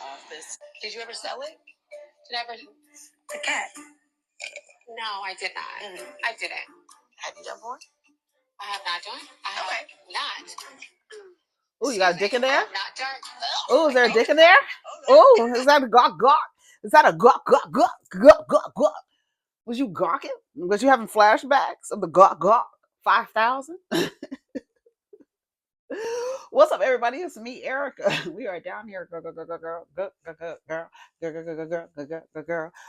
office. Did you ever sell it? Never. The cat. No, I did not. I didn't. Have you done porn? I have not done. I have not. Oh, you got a dick in there? Not done. Oh, is there a dick in there? Oh, is that a gawk gawk? Is that a gawk gawk gawk gawk gawk gawk? Was you gawking? Was you having flashbacks of the gawk gawk 5000? What's up, everybody? It's me, Erica. We are down here, girl.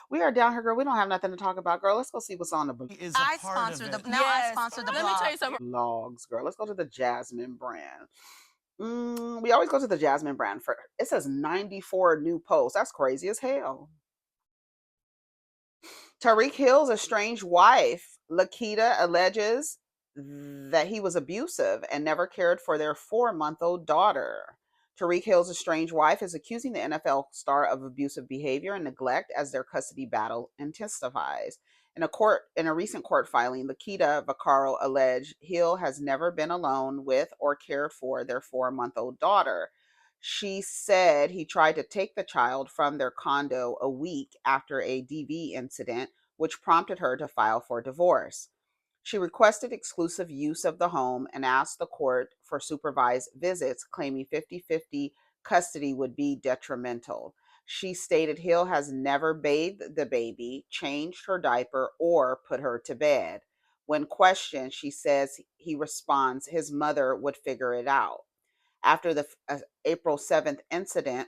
We are down here, girl. We don't have nothing to talk about, girl. Let's go see what's on the blog. I sponsor the blog. Let me tell you something. Blogs, girl. Let's go to the Jasmine brand. We always go to the Jasmine brand for. It says 94 new posts. That's crazy as hell. Tyreek Hill's estranged wife, LaKeeta, alleges that he was abusive and never cared for their 4-month-old daughter. Tyreek Hill's estranged wife is accusing the NFL star of abusive behavior and neglect as their custody battle intensifies. In a recent court filing, LaKeeta Vaccaro alleged Hill has never been alone with or cared for their 4-month-old daughter. She said he tried to take the child from their condo a week after a DV incident, which prompted her to file for divorce. She requested exclusive use of the home and asked the court for supervised visits, claiming 50-50 custody would be detrimental. She stated Hill has never bathed the baby, changed her diaper, or put her to bed. When questioned, she says he responds his mother would figure it out. After the April 7th incident,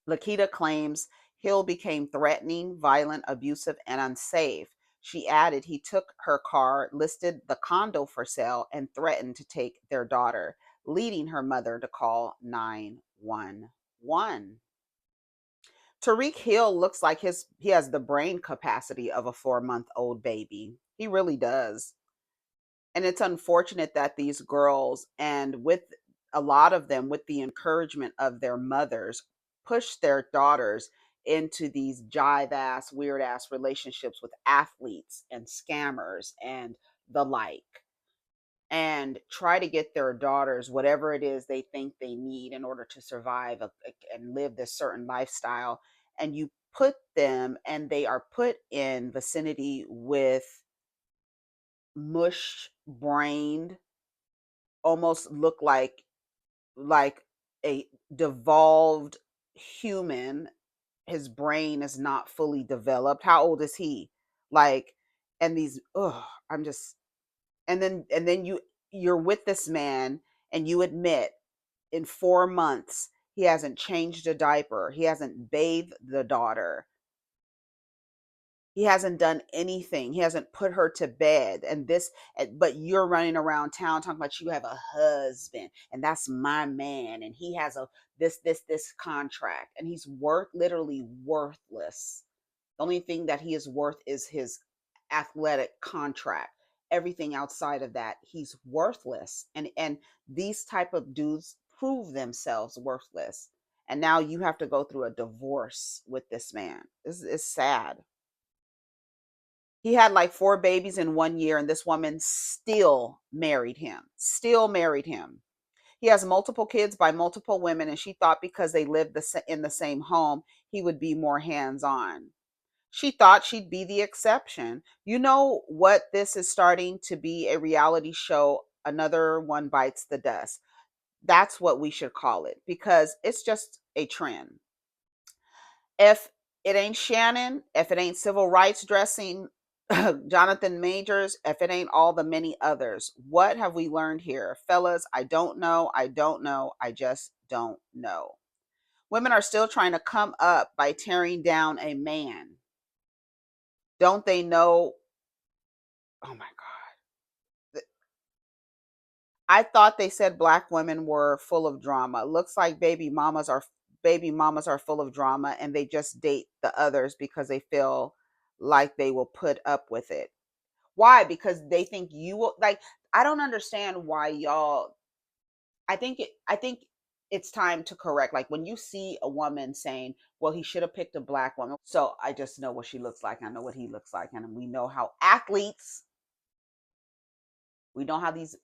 LaKeeta claims Hill became threatening, violent, abusive, and unsafe. She added he took her car, listed the condo for sale, and threatened to take their daughter, leading her mother to call 911. Tyreek Hill looks like he has the brain capacity of a 4-month-old baby. He really does. And it's unfortunate that these girls, and with a lot of them, with the encouragement of their mothers, push their daughters into these jive-ass, weird-ass relationships with athletes and scammers and the like, and try to get their daughters whatever it is they think they need in order to survive and live this certain lifestyle. And you put them, and they are put in vicinity with mush-brained, almost look like a devolved human. His brain is not fully developed. How old is he? Like, and these, I'm just, and then you're with this man, and you admit in 4 months he hasn't changed a diaper, he hasn't bathed the daughter, he hasn't done anything, he hasn't put her to bed, but you're running around town talking about you have a husband and that's my man and he has a this contract, and he's literally worthless. The only thing that he is worth is his athletic contract. Everything outside of that, he's worthless. And these type of dudes prove themselves worthless. And now you have to go through a divorce with this man. This is sad. He had like 4 babies in 1 year, and this woman still married him. He has multiple kids by multiple women, and she thought because they lived in the same home, he would be more hands-on. She thought she'd be the exception. You know what? This is starting to be a reality show. Another one bites the dust. That's what we should call it, because it's just a trend. If it ain't Shannon, if it ain't civil rights dressing Jonathan Majors, if it ain't all the many others, what have we learned here? Fellas, I don't know. I just don't know. Women are still trying to come up by tearing down a man. Don't they know? Oh my God. I thought they said black women were full of drama. Looks like baby mamas are full of drama, and they just date the others because they feel like they will put up with it. Why? Because they think you will. Like, I don't understand why y'all. I think it's time to correct. Like, when you see a woman saying, well, he should have picked a black woman. So I just know what she looks like. I know what he looks like. And we know how these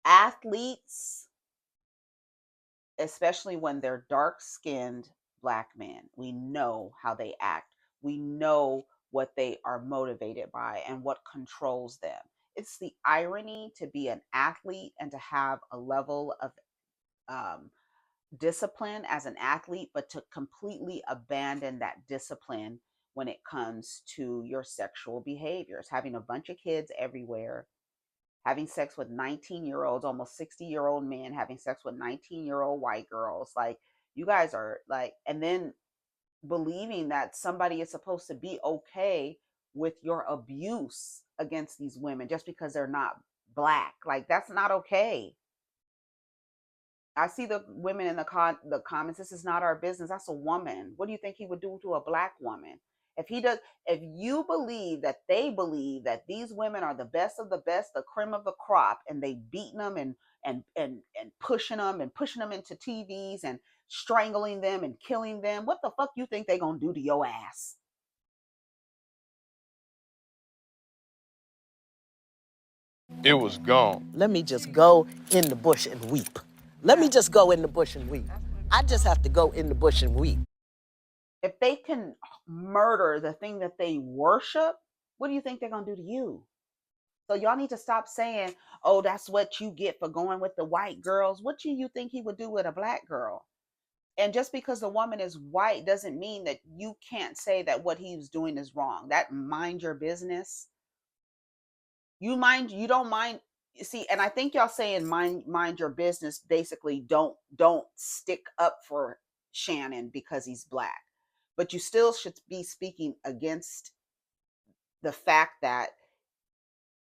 athletes especially when they're dark-skinned black men. We know how they act. We know what they are motivated by and what controls them. It's the irony to be an athlete and to have a level of um, discipline as an athlete, but to completely abandon that discipline when it comes to your sexual behaviors, having a bunch of kids everywhere, having sex with 19-year-olds, almost 60-year-old men, having sex with 19-year-old white girls. Like, you guys are like, and then believing that somebody is supposed to be okay with your abuse against these women just because they're not black. Like, that's not okay. I see the women in the comments. This is not our business. That's a woman. What do you think he would do to a black woman? If he does, if you believe that they believe that these women are the best of the best, the cream of the crop, and they beating them and pushing them into TVs and strangling them and killing them, what the fuck you think they gonna do to your ass? It was gone. Let me just go in the bush and weep. Let me just go in the bush and weep. I just have to go in the bush and weep. If they can murder the thing that they worship, what do you think they're gonna do to you? So y'all need to stop saying, "Oh, that's what you get for going with the white girls." What do you think he would do with a black girl? And just because the woman is white doesn't mean that you can't say that what he's doing is wrong. That mind your business. You don't mind. See, and I think y'all saying mind your business, basically don't stick up for Shannon because he's black. But you still should be speaking against the fact that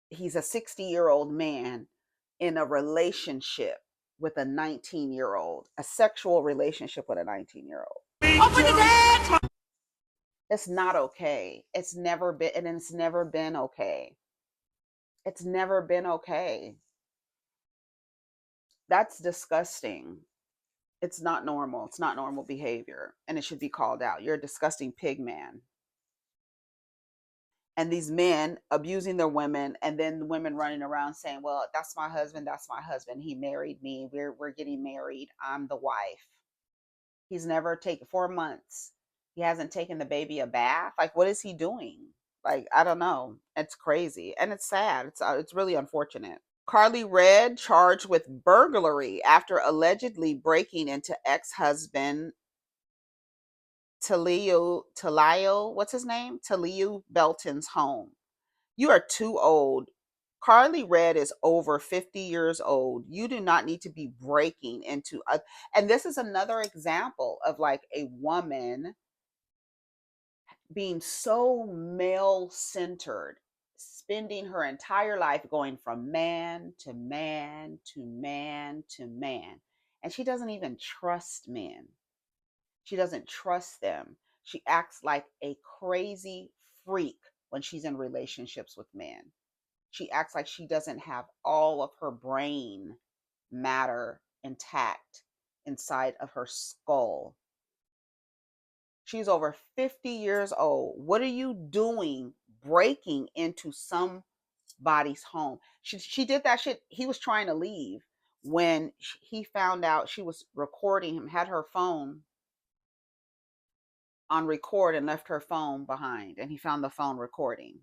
he's a 60-year-old man in a relationship with a 19-year-old, a sexual relationship with a 19-year-old. Open his head! It's not okay. It's never been, and it's never been okay. It's never been okay. That's disgusting. It's not normal. It's not normal behavior, and it should be called out. You're a disgusting pig man. And these men abusing their women, and then the women running around saying, "Well, that's my husband, that's my husband, he married me, we're getting married, I'm the wife." He's never taken 4 months, he hasn't taken the baby a bath. Like, what is he doing? Like, I don't know. It's crazy and it's sad. It's really unfortunate. Karlie Redd charged with burglary after allegedly breaking into ex-husband Talio, what's his name, Talio Belton's home. You are too old. Karlie Redd is over 50 years old. You do not need to be breaking into a, and this is another example of like a woman being so male centered, spending her entire life going from man to man to man to man. And she doesn't even trust men. She doesn't trust them. She acts like a crazy freak when she's in relationships with men. She acts like she doesn't have all of her brain matter intact inside of her skull. She's over 50 years old. What are you doing breaking into somebody's home? She did that shit. He was trying to leave when he found out she was recording him, had her phone on record and left her phone behind, and he found the phone recording.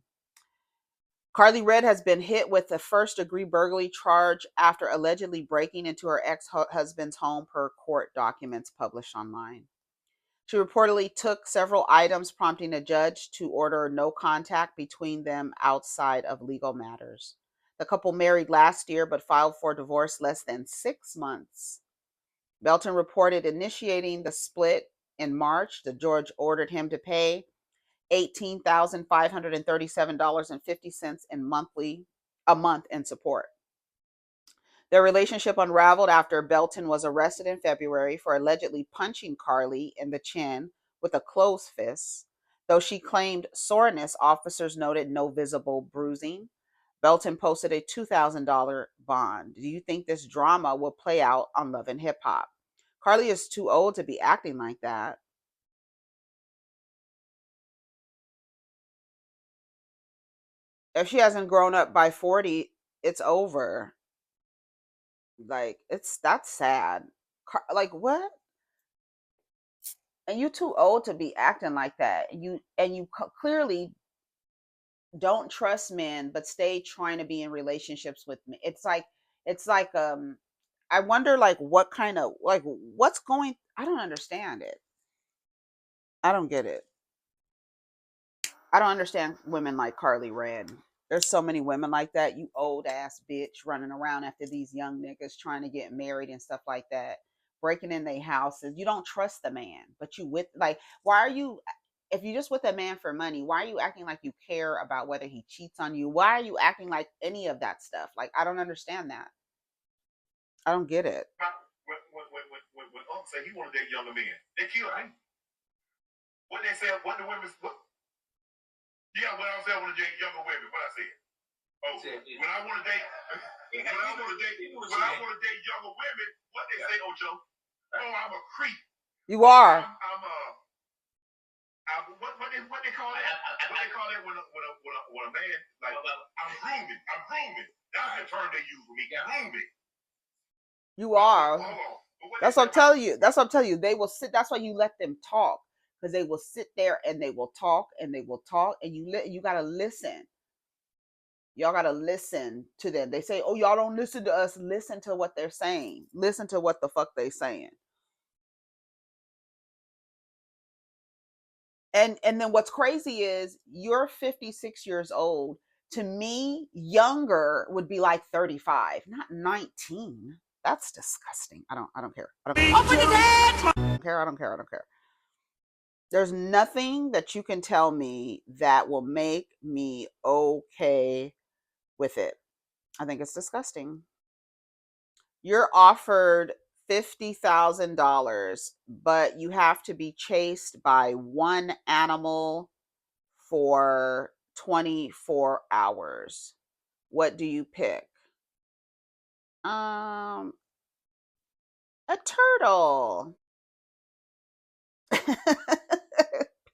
Karlie Redd has been hit with a first-degree burglary charge after allegedly breaking into her ex-husband's home per court documents published online. She reportedly took several items, prompting a judge to order no contact between them outside of legal matters. The couple married last year but filed for divorce less than 6 months. Belton reported initiating the split in March. The judge ordered him to pay $18,537.50 a month in support. Their relationship unraveled after Belton was arrested in February for allegedly punching Karlie in the chin with a closed fist. Though she claimed soreness, officers noted no visible bruising. Belton posted a $2,000 bond. Do you think this drama will play out on Love and Hip Hop? Karlie is too old to be acting like that. If she hasn't grown up by 40, it's over. Like, that's sad. like what? And you too old to be acting like that. You clearly don't trust men, but stay trying to be in relationships with me. It's like I wonder like what kind of like what's going. I don't understand it. I don't get it. I don't understand women like Karlie Redd. There's so many women like that. You old ass bitch running around after these young niggas trying to get married and stuff like that, breaking in their houses. You don't trust the man, but you with like, why are you? If you just with a man for money, why are you acting like you care about whether he cheats on you? Why are you acting like any of that stuff? Like, I don't understand that. I don't get it. When Unc said he want to date younger men, they kill him. What they say? What the women? What? Yeah, what I said, I want to date younger women. What I said? Oh, when I want to date, when I want to date younger women, what they say, Ocho? Oh, I'm a creep. You are. What they call that? What they call that when a man like I'm grooming. I'm grooming. That's the term they use for me. Grooming. You are. That's what I'm telling you. That's what I'm telling you. They will sit. That's why you let them talk, because they will sit there and they will talk and they will talk, and you gotta listen. Y'all gotta listen to them. They say, "Oh, y'all don't listen to us." Listen to what they're saying. Listen to what the fuck they saying. And then what's crazy is you're 56 years old. To me, younger would be like 35, not 19. That's disgusting. I don't care. I don't care. Open his head! I don't care. I don't care. I don't care. There's nothing that you can tell me that will make me okay with it. I think it's disgusting. You're offered $50,000, but you have to be chased by one animal for 24 hours. What do you pick? A turtle.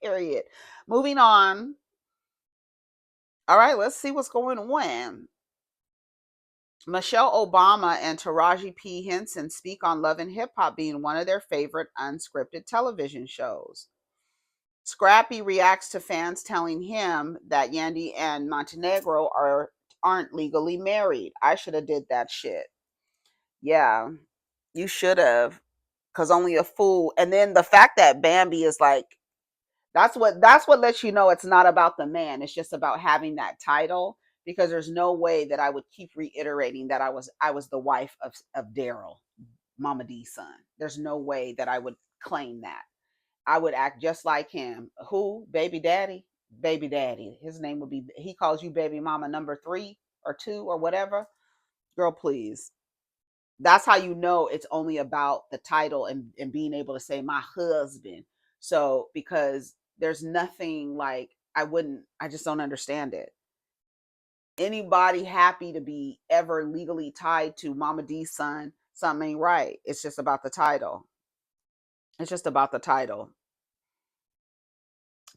Period. Moving on. All right, let's see what's going on. Michelle Obama and Taraji P. Henson speak on Love and Hip Hop being one of their favorite unscripted television shows. Scrappy reacts to fans telling him that Yandy and Montenegro aren't legally married. I should have did that shit. Yeah, you should have, because only a fool. And then the fact that Bambi is like, that's what lets you know it's not about the man. It's just about having that title. Because there's no way that I would keep reiterating that I was the wife of Daryl, Mama D's son. There's no way that I would claim that. I would act just like him. Who? Baby daddy? Baby daddy. His name would be, he calls you baby mama number 3 or 2 or whatever. Girl, please. That's how you know it's only about the title and being able to say my husband. So, because there's nothing like, I just don't understand it. Anybody happy to be ever legally tied to Mama D's son, something ain't right. It's just about the title. It's just about the title.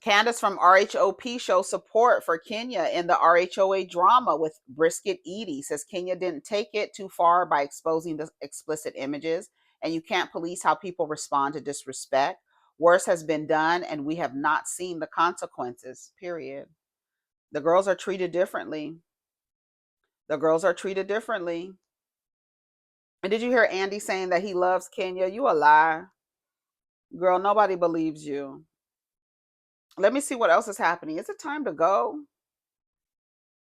Candace from RHOP shows support for Kenya in the RHOA drama with Brisket Edie. Says Kenya didn't take it too far by exposing the explicit images, and you can't police how people respond to disrespect. Worse has been done, and we have not seen the consequences, period. The girls are treated differently. The girls are treated differently. And did you hear Andy saying that he loves Kenya? You a lie. Girl, nobody believes you. Let me see what else is happening. Is it time to go?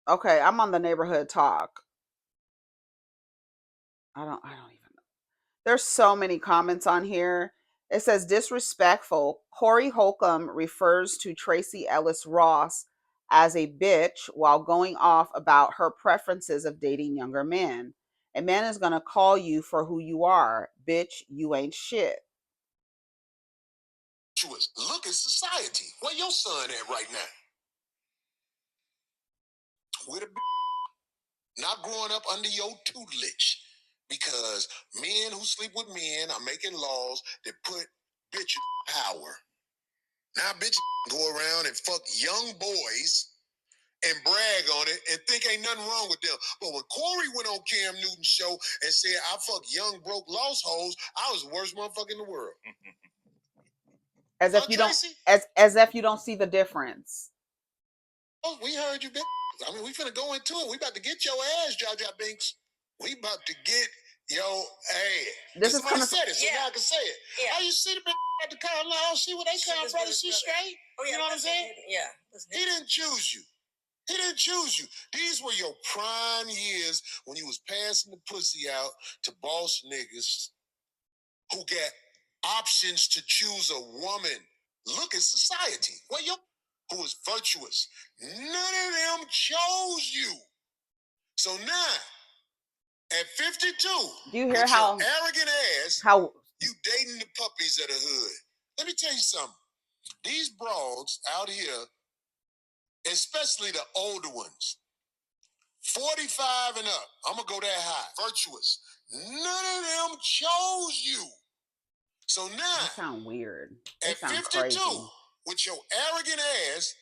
Okay, I'm on the neighborhood talk. I don't even know. There's so many comments on here. It says disrespectful. Corey Holcomb refers to Tracee Ellis Ross as a bitch while going off about her preferences of dating younger men. A man is going to call you for who you are. Bitch, you ain't shit. Look at society. Where your son at right now? With a not growing up under your tutelage, because men who sleep with men are making laws that put bitch in power. Now bitches go around and fuck young boys and brag on it and think ain't nothing wrong with them. But when Corey went on Cam Newton's show and said, I fuck young, broke, lost hoes, I was the worst motherfucker in the world. As if you don't, as if you don't see the difference. Oh, we heard you, bitch. I mean, we finna go into it. We about to get your ass, Jaja Binks. We about to get your ass. This is somebody coming said it, so now I can say it. Yeah. Oh, you see the bitch at the car line? See where they come from? She straight? Oh, yeah, you know what I'm saying? Yeah. He didn't choose you. He didn't choose you. These were your prime years when you was passing the pussy out to boss niggas who got options to choose a woman. Look at society. Well, who is virtuous. None of them chose you. So now, at 52, do you hear how arrogant ass, you dating the puppies of the hood? Let me tell you something. These broads out here, especially the older ones, 45 and up, I'm gonna go that high, virtuous. None of them chose you. So now, that sound weird. At 52, crazy. With your arrogant ass,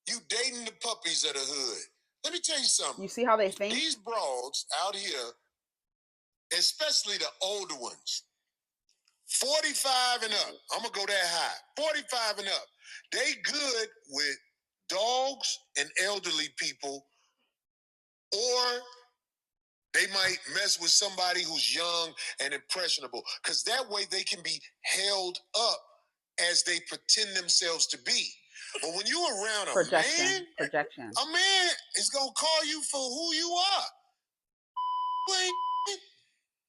you dating the puppies of the hood. Let me tell you something. You see how they think? These broads out here, especially the older ones, 45 and up, I'm gonna go that high, 45 and up, they good with dogs and elderly people, or they might mess with somebody who's young and impressionable, because that way they can be held up as they pretend themselves to be. But when you around a man is gonna call you for who you are.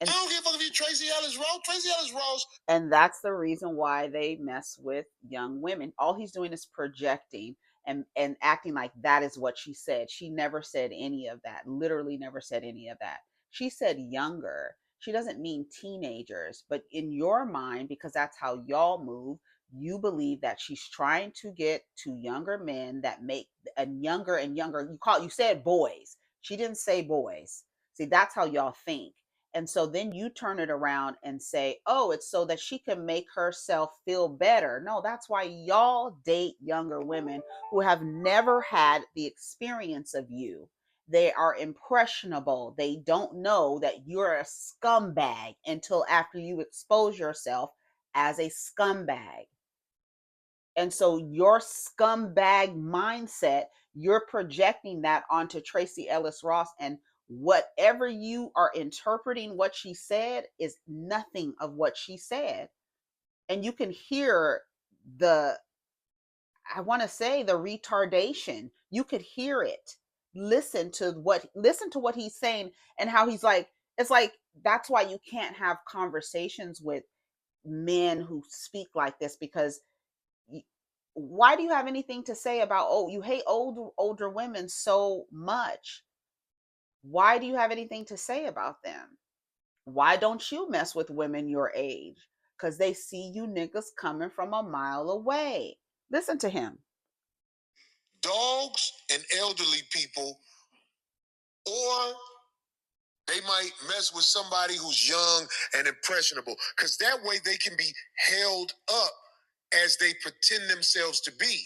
I don't give a fuck if you Tracee Ellis Ross. Tracee Ellis Ross. And that's the reason why they mess with young women. All he's doing is projecting and acting like that is what she said. She never said any of that. Literally never said any of that. She said younger. She doesn't mean teenagers. But in your mind, because that's how y'all move, you believe that she's trying to get to younger men that make and younger. You said boys. She didn't say boys. See, that's how y'all think. And so then you turn it around and say, oh, it's so that she can make herself feel better. No, that's why y'all date younger women who have never had the experience of you. They are impressionable. They don't know that you're a scumbag until after you expose yourself as a scumbag. And so your scumbag mindset, you're projecting that onto Tracee Ellis Ross, and whatever you are interpreting what she said is nothing of what she said. And you can hear the retardation. You could hear it. Listen to what he's saying and how he's like, it's like, that's why you can't have conversations with men who speak like this, because why do you have anything to say about, oh, you hate older women so much? Why do you have anything to say about them? Why don't you mess with women your age? Because they see you niggas coming from a mile away. Listen to him. Dogs and elderly people, or they might mess with somebody who's young and impressionable, because that way they can be held up as they pretend themselves to be.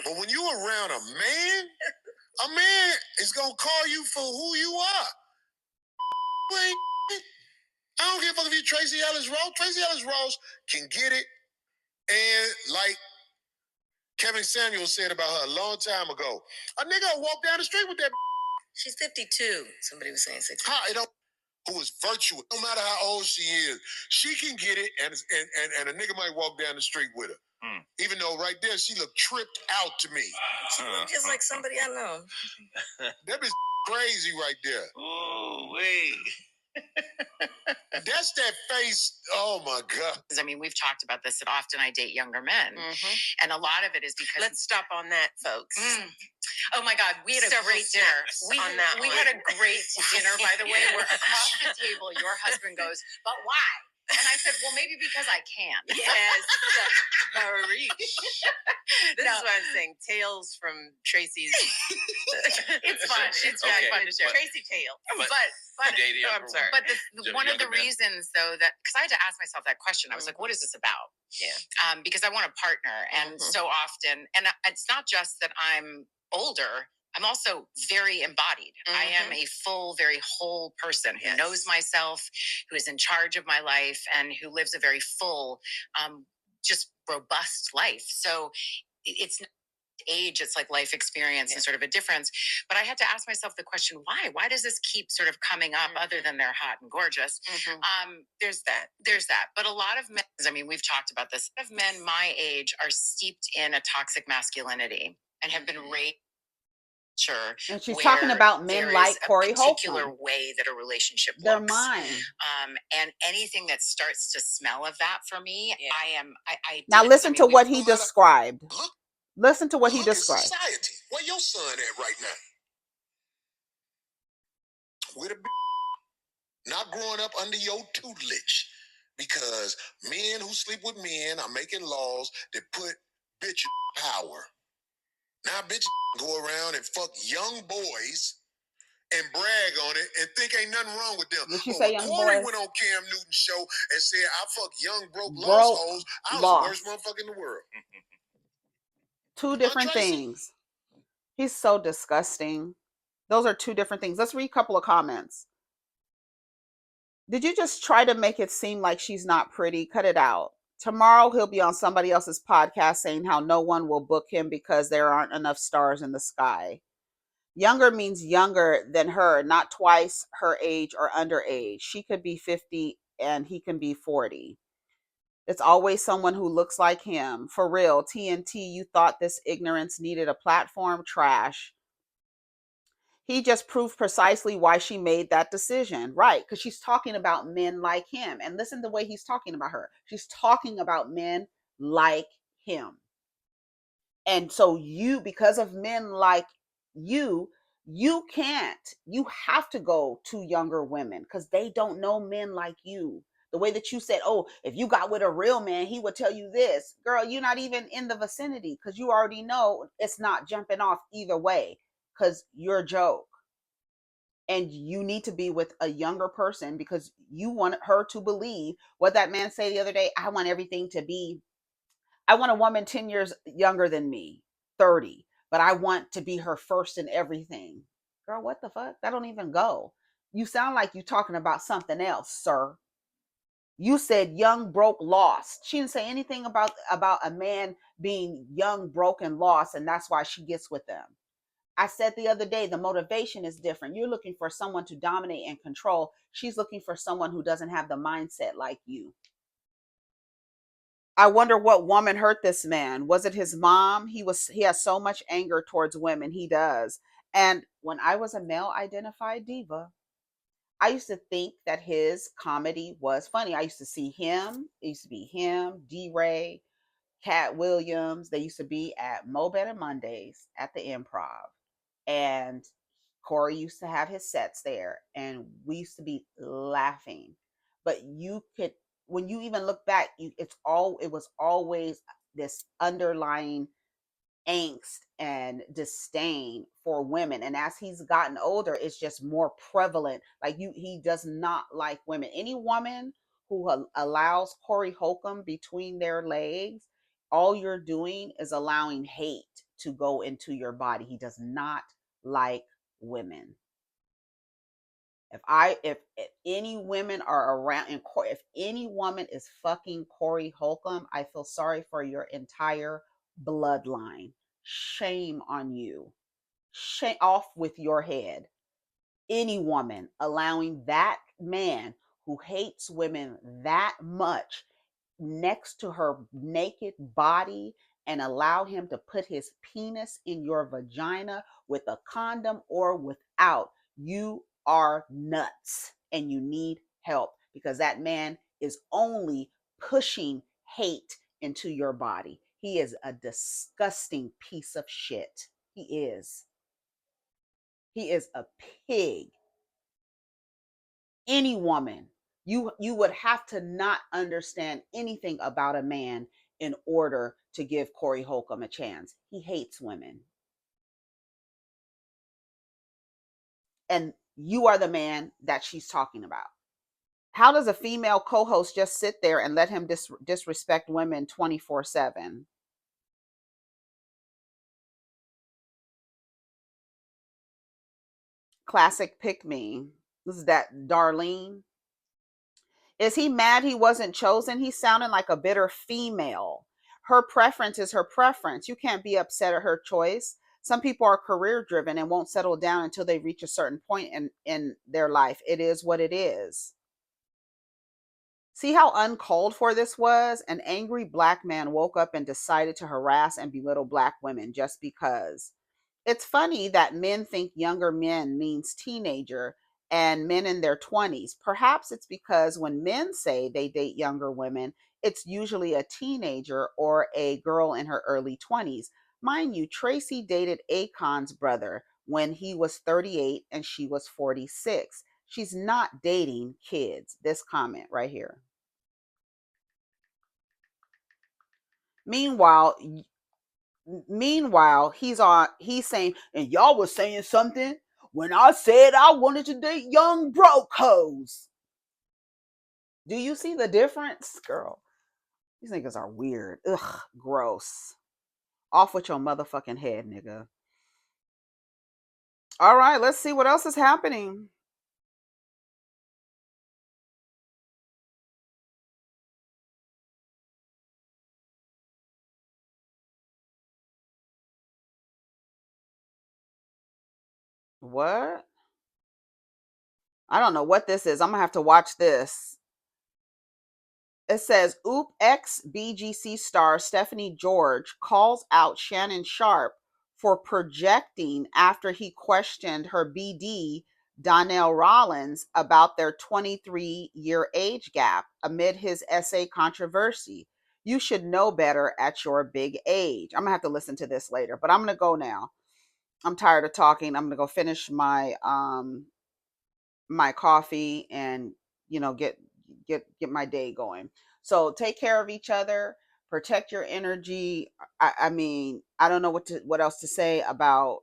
But when you around a man is gonna call you for who you are. I don't give a fuck if you Tracee Ellis Ross. Tracee Ellis Ross can get it. And like Kevin Samuel said about her a long time ago, a nigga will walk down the street with that. She's 52. Somebody was saying 60. Who is virtuous. No matter how old she is, she can get it, and a nigga might walk down the street with her. Even though right there she looked tripped out to me. She looked just like somebody I know. That bitch crazy right there. Oh, wait. That's that face. Oh my God. I mean, we've talked about this that often I date younger men. And a lot of it is because... Let's stop on that, folks. Oh my God, we had a great dinner. We had a great dinner, by the way, where across the table, your husband goes, but why? And I said, well, maybe because I can. Yes. This is what I'm saying. Tales from Tracee's. It's fun. It's very fun to share. Tracee tale. But I'm sorry. But one of the reasons, though, that because I had to ask myself that question, I was like, what is this about? Yeah. Because I want a partner. And so often, and it's not just that I'm older, I'm also very embodied. I am a full, very whole person who knows myself, who is in charge of my life, and who lives a very full, just robust life. So it's not age, it's like life experience and sort of a difference. But I had to ask myself the question, why? Why does this keep sort of coming up other than they're hot and gorgeous? There's that. But a lot of men, I mean, we've talked about this, a lot of men my age are steeped in a toxic masculinity and have been raised. Sure. And she's talking about men like Corey Holcomb. Particular way that a relationship They're looks. mine. And anything that starts to smell of that for me, I now listen to what he described. Listen to what he described. Society. Where your son at right now? With a not growing up under your tutelage, because men who sleep with men are making laws that put bitch in power. Now bitches go around and fuck young boys and brag on it and think ain't nothing wrong with them. Did she say young Corey boys? went on Cam Newton's show and said, I fuck young, broke lost hoes. I was the worst motherfucker in the world. Two different things. He's so disgusting. Those are two different things. Let's read a couple of comments. Did you just try to make it seem like she's not pretty? Cut it out. Tomorrow he'll be on somebody else's podcast saying how no one will book him because there aren't enough stars in the sky. Younger means younger than her, not twice her age or underage. She could be 50 and he can be 40. It's always someone who looks like him. For real, TNT, you thought this ignorance needed a platform? Trash. He just proved precisely why she made that decision. Right, because she's talking about men like him. And listen to the way he's talking about her. She's talking about men like him. And so you, because of men like you can't, you have to go to younger women because they don't know men like you. The way that you said, oh, if you got with a real man, he would tell you this. Girl, you're not even in the vicinity because you already know it's not jumping off either way because you're a joke. And you need to be with a younger person because you want her to believe what that man said the other day. I want a woman 10 years younger than me, 30, but I want to be her first in everything. Girl, what the fuck? That don't even go. You sound like you're talking about something else, sir. You said young, broke, lost. She didn't say anything about a man being young, broke, and lost, and that's why she gets with them. I said the other day, the motivation is different. You're looking for someone to dominate and control. She's looking for someone who doesn't have the mindset like you. I wonder what woman hurt this man. Was it his mom? He has so much anger towards women. He does. And when I was a male identified diva, I used to think that his comedy was funny. I used to see him. It used to be him, D-Ray, Cat Williams. They used to be at Mo Better Mondays at the Improv. And Corey used to have his sets there. And we used to be laughing. But you could, when you even look back, it was always this underlying angst and disdain for women. And as he's gotten older, it's just more prevalent. Like he does not like women. Any woman who allows Corey Holcomb between their legs, all you're doing is allowing hate to go into your body. He does not like women. If any women are around, and if any woman is fucking Corey Holcomb, I feel sorry for your entire bloodline. Shame on you. Shame off with your head. Any woman allowing that man who hates women that much next to her naked body and allow him to put his penis in your vagina with a condom or without, you are nuts and you need help because that man is only pushing hate into your body. He is a disgusting piece of shit. He is. He is a pig. Any woman, you would have to not understand anything about a man in order to give Corey Holcomb a chance. He hates women. And you are the man that she's talking about. How does a female co-host just sit there and let him disrespect women 24/7? Classic pick me. This is that Darlene. Is he mad he wasn't chosen? He's sounding like a bitter female. Her preference is her preference. You can't be upset at her choice. Some people are career driven and won't settle down until they reach a certain point in their life. It is what it is. See how uncalled for this was? An angry black man woke up and decided to harass and belittle black women just because. It's funny that men think younger men means teenager and men in their 20s. Perhaps it's because when men say they date younger women, it's usually a teenager or a girl in her early 20s. Mind you, Tracee dated Akon's brother when he was 38 and she was 46. She's not dating kids. This comment right here. Meanwhile, he's saying, and y'all was saying something when I said I wanted to date young broke hoes. Do you see the difference, girl? These niggas are weird. Ugh, gross. Off with your motherfucking head, nigga. All right, let's see what else is happening. What? I don't know what this is. I'm gonna have to watch this. It says, Oop ex BGC star Stephanie George calls out Shannon Sharp for projecting after he questioned her BD, Donnell Rollins, about their 23-year age gap amid his essay controversy. You should know better at your big age. I'm going to have to listen to this later, but I'm going to go now. I'm tired of talking. I'm going to go finish my my coffee and get my day going. So take care of each other, protect your energy. I mean, I don't know what else to say about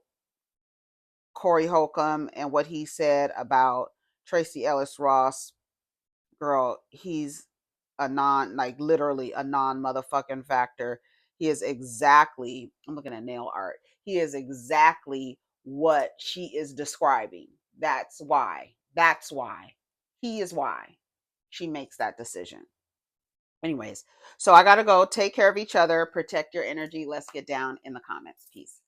Corey Holcomb and what he said about Tracee Ellis Ross. Girl, he's a literally a non motherfucking factor. He is exactly, I'm looking at nail art. He is exactly what she is describing. That's why. He is why she makes that decision. Anyways, so I got to go. Take care of each other. Protect your energy. Let's get down in the comments. Peace.